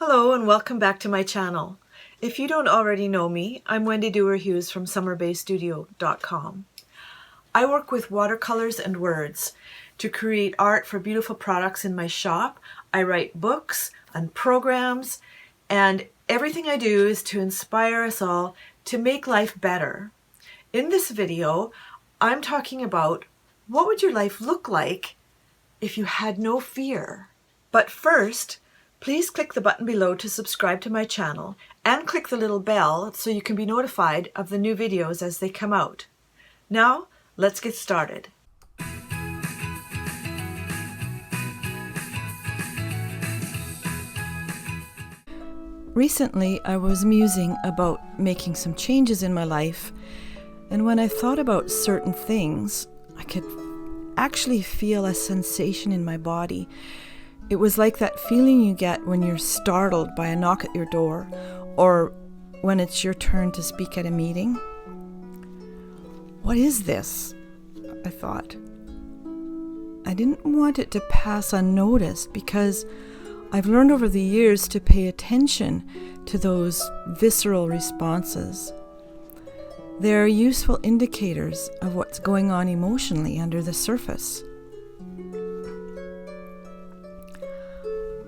Hello and welcome back to my channel. If you don't already know me, I'm Wendy Dewar Hughes from summerbaystudio.com. I work with watercolors and words to create art for beautiful products in my shop. I write books and programs, and everything I do is to inspire us all to make life better. In this video, I'm talking about what would your life look like if you had no fear? But first, please click the button below to subscribe to my channel and click the little bell so you can be notified of the new videos as they come out. Now, let's get started. Recently, I was musing about making some changes in my life, and when I thought about certain things, I could actually feel a sensation in my body. It was like that feeling you get when you're startled by a knock at your door, or when it's your turn to speak at a meeting. What is this? I thought. I didn't want it to pass unnoticed because I've learned over the years to pay attention to those visceral responses. They're useful indicators of what's going on emotionally under the surface.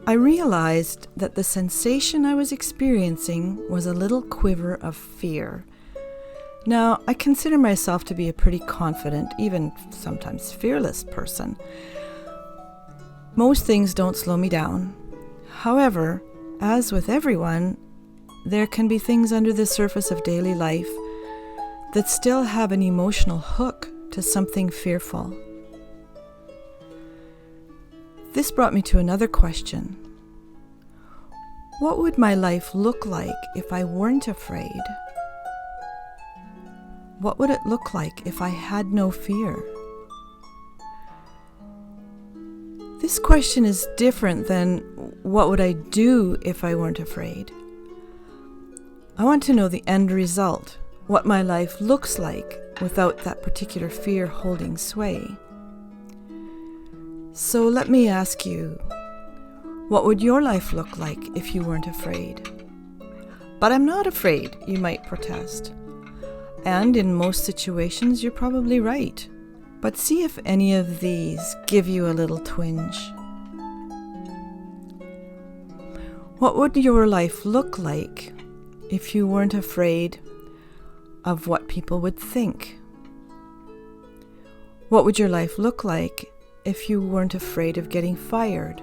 I realized that the sensation I was experiencing was a little quiver of fear. Now, I consider myself to be a pretty confident, even sometimes fearless person. Most things don't slow me down. However, as with everyone, there can be things under the surface of daily life that still have an emotional hook to something fearful. This brought me to another question. What would my life look like if I weren't afraid? What would it look like if I had no fear? This question is different than what would I do if I weren't afraid? I want to know the end result, what my life looks like without that particular fear holding sway. So let me ask you, what would your life look like if you weren't afraid? But I'm not afraid, you might protest. And in most situations, you're probably right. But see if any of these give you a little twinge. What would your life look like if you weren't afraid of what people would think? What would your life look like if you weren't afraid of getting fired,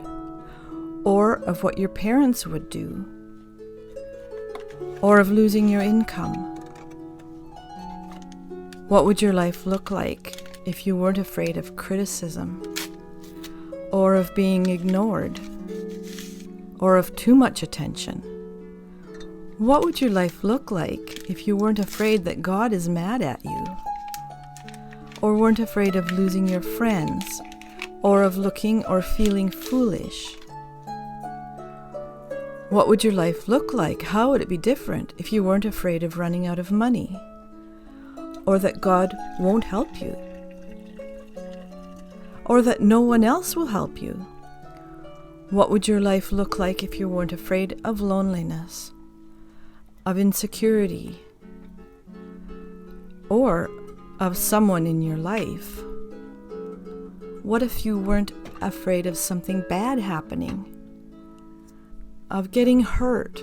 or of what your parents would do, or of losing your income? What would your life look like if you weren't afraid of criticism, or of being ignored, or of too much attention? What would your life look like if you weren't afraid that God is mad at you, or weren't afraid of losing your friends, or of looking or feeling foolish? What would your life look like? How would it be different if you weren't afraid of running out of money, or that God won't help you, or that no one else will help you? What would your life look like if you weren't afraid of loneliness, of insecurity, or of someone in your life? What if you weren't afraid of something bad happening, of getting hurt?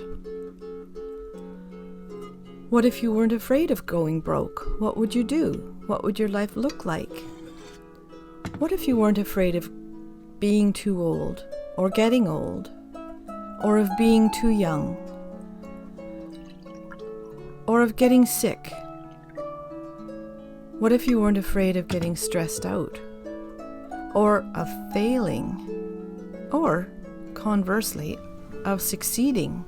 What if you weren't afraid of going broke? What would you do? What would your life look like? What if you weren't afraid of being too old, or getting old, or of being too young, or of getting sick? What if you weren't afraid of getting stressed out, or of failing, or, conversely, of succeeding?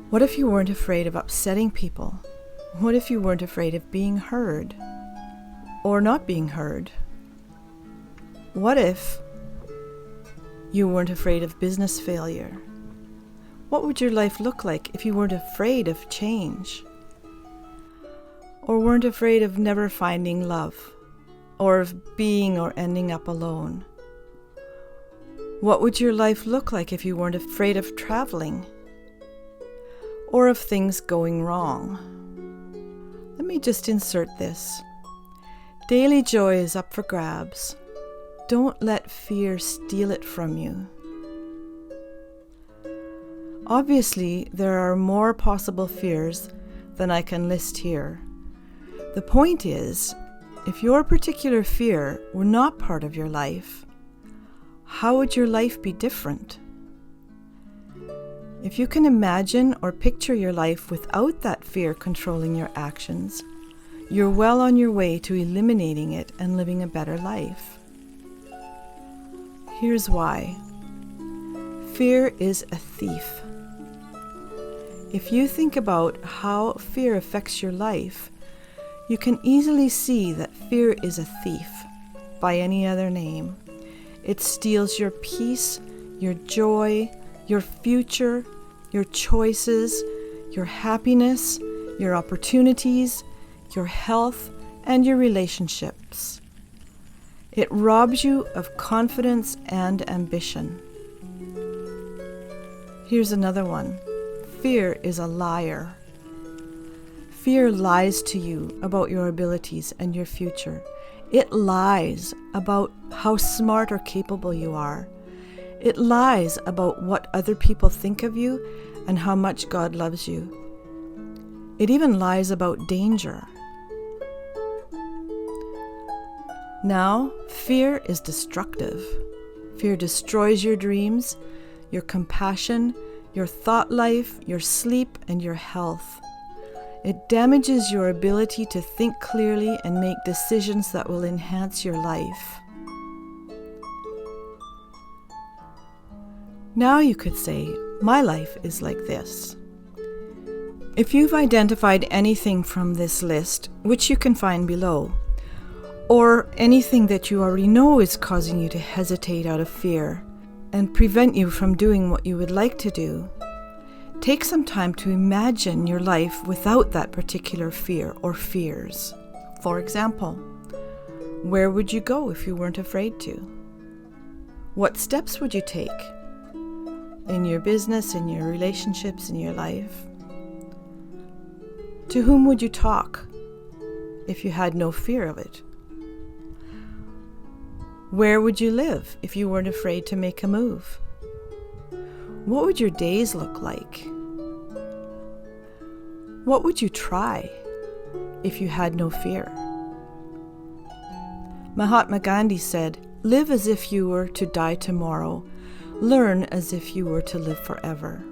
What if you weren't afraid of upsetting people? What if you weren't afraid of being heard, or not being heard? What if you weren't afraid of business failure? What would your life look like if you weren't afraid of change, or weren't afraid of never finding love, or of being or ending up alone? What would your life look like if you weren't afraid of traveling? Or of things going wrong? Let me just insert this. Daily joy is up for grabs. Don't let fear steal it from you. Obviously, there are more possible fears than I can list here. The point is, if your particular fear were not part of your life, how would your life be different? If you can imagine or picture your life without that fear controlling your actions, you're well on your way to eliminating it and living a better life. Here's why. Fear is a thief. If you think about how fear affects your life, you can easily see that fear is a thief by any other name. It steals your peace, your joy, your future, your choices, your happiness, your opportunities, your health, and your relationships. It robs you of confidence and ambition. Here's another one. Fear is a liar. Fear lies to you about your abilities and your future. It lies about how smart or capable you are. It lies about what other people think of you and how much God loves you. It even lies about danger. Now, fear is destructive. Fear destroys your dreams, your compassion, your thought life, your sleep, and your health. It damages your ability to think clearly and make decisions that will enhance your life. Now you could say, my life is like this. If you've identified anything from this list, which you can find below, or anything that you already know is causing you to hesitate out of fear and prevent you from doing what you would like to do, take some time to imagine your life without that particular fear or fears. For example, where would you go if you weren't afraid to? What steps would you take in your business, in your relationships, in your life? To whom would you talk if you had no fear of it? Where would you live if you weren't afraid to make a move? What would your days look like? What would you try if you had no fear? Mahatma Gandhi said, "Live as if you were to die tomorrow. Learn as if you were to live forever."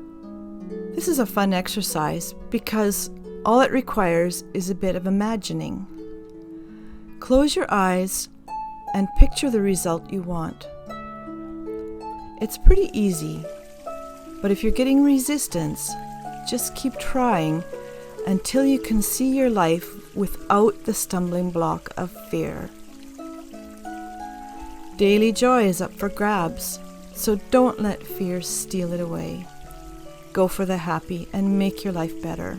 This is a fun exercise because all it requires is a bit of imagining. Close your eyes and picture the result you want. It's pretty easy, but if you're getting resistance, just keep trying until you can see your life without the stumbling block of fear. Daily joy is up for grabs, so don't let fear steal it away. Go for the happy and make your life better.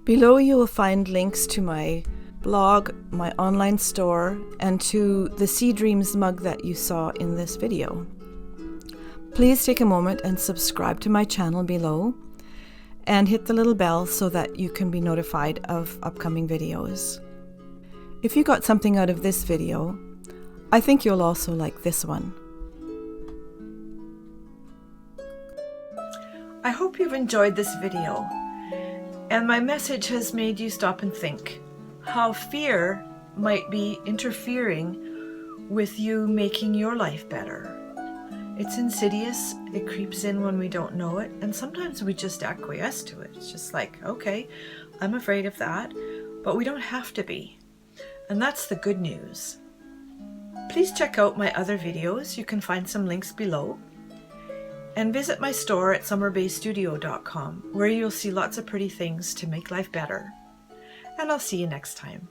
Below you will find links to my blog, my online store, and to the Sea Dreams mug that you saw in this video. Please take a moment and subscribe to my channel below and hit the little bell so that you can be notified of upcoming videos. If you got something out of this video, I think you'll also like this one. I hope you've enjoyed this video and my message has made you stop and think how fear might be interfering with you making your life better. It's insidious, it creeps in when we don't know it, and sometimes we just acquiesce to it. It's just like, okay, I'm afraid of that, but we don't have to be. And that's the good news. Please check out my other videos. You can find some links below. And visit my store at summerbaystudio.com, where you'll see lots of pretty things to make life better. And I'll see you next time.